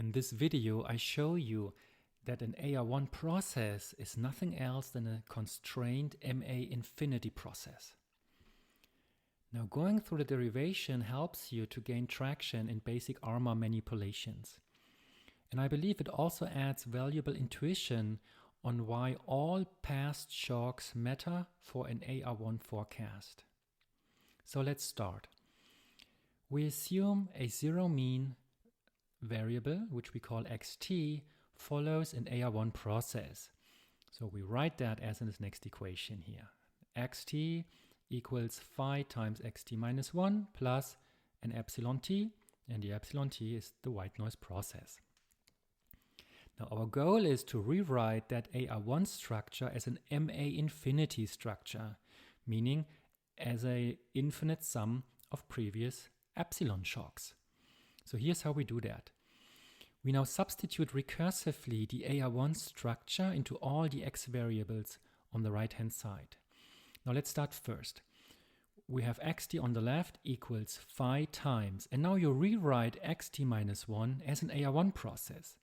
In this video, I show you that an AR1 process is nothing else than a constrained MA infinity process. Now, going through the derivation helps you to gain traction in basic ARMA manipulations. And I believe it also adds valuable intuition on why all past shocks matter for an AR1 forecast. So let's start. We assume a zero mean variable, which we call xt, follows an AR1 process. So we write that as in this next equation here. Xt equals phi times xt minus 1 plus an epsilon t, and the epsilon t is the white noise process. Now our goal is to rewrite that AR1 structure as an MA infinity structure, meaning as an infinite sum of previous epsilon shocks. So here's how we do that. We now substitute recursively the AR1 structure into all the x variables on the right hand side. Now let's start first. We have xt on the left equals phi times, and now you rewrite xt minus 1 as an AR1 process,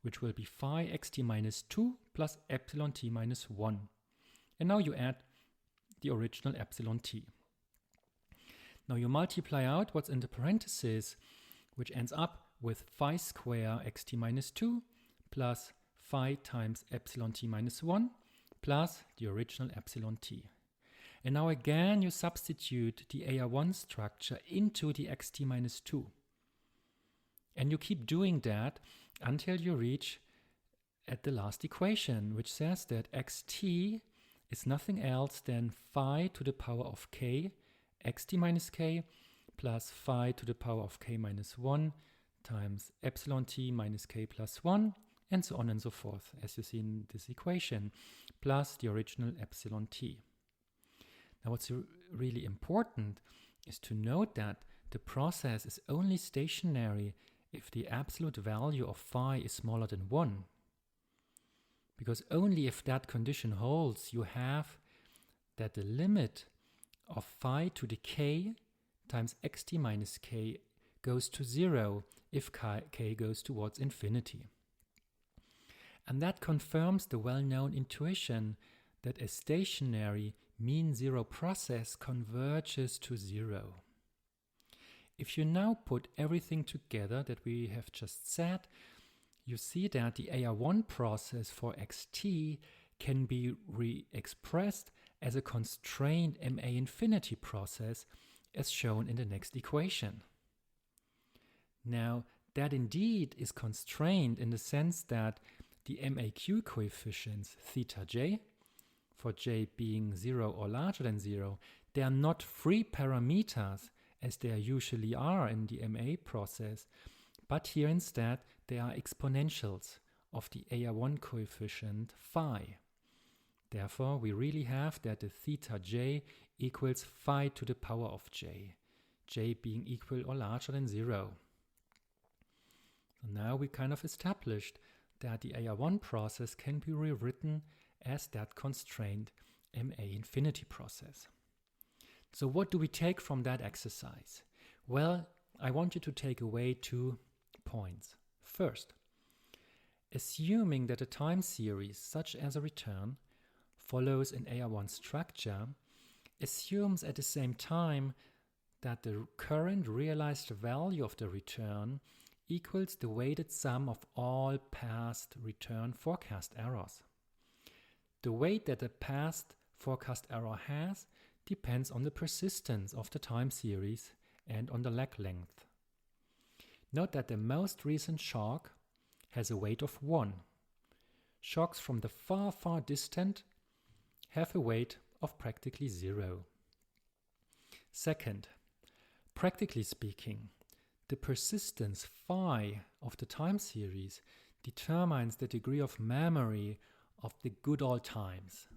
which will be phi xt minus 2 plus epsilon t minus 1. And now you add the original epsilon t. Now you multiply out what's in the parentheses, which ends up with phi square xt minus 2 plus phi times epsilon t minus 1 plus the original epsilon t. And now again you substitute the AR1 structure into the xt minus 2. And you keep doing that until you reach at the last equation, which says that xt is nothing else than phi to the power of k xt minus k plus phi to the power of k minus 1 times epsilon t minus k plus 1, and so on and so forth, as you see in this equation, plus the original epsilon t. Now what's really important is to note that the process is only stationary if the absolute value of phi is smaller than 1. Because only if that condition holds, you have that the limit of phi to the k times xt minus k goes to 0 if k goes towards infinity. And that confirms the well-known intuition that a stationary mean zero process converges to 0. If you now put everything together that we have just said, you see that the AR1 process for xt can be re-expressed as a constrained MA infinity process as shown in the next equation. Now, that indeed is constrained in the sense that the MAQ coefficients theta j, for j being 0 or larger than 0, they are not free parameters as they usually are in the MA process, but here instead they are exponentials of the AR1 coefficient phi. Therefore, we really have that the theta j equals phi to the power of j being equal or larger than 0. So now we kind of established that the AR1 process can be rewritten as that constrained MA infinity process. So what do we take from that exercise? Well, I want you to take away 2 points. First, assuming that a time series such as a return follows an AR1 structure, assumes at the same time that the current realized value of the return equals the weighted sum of all past return forecast errors. The weight that a past forecast error has depends on the persistence of the time series and on the lag length. Note that the most recent shock has a weight of 1. Shocks from the far, far distant have a weight of practically 0. Second, practically speaking, the persistence phi of the time series determines the degree of memory of the good old times.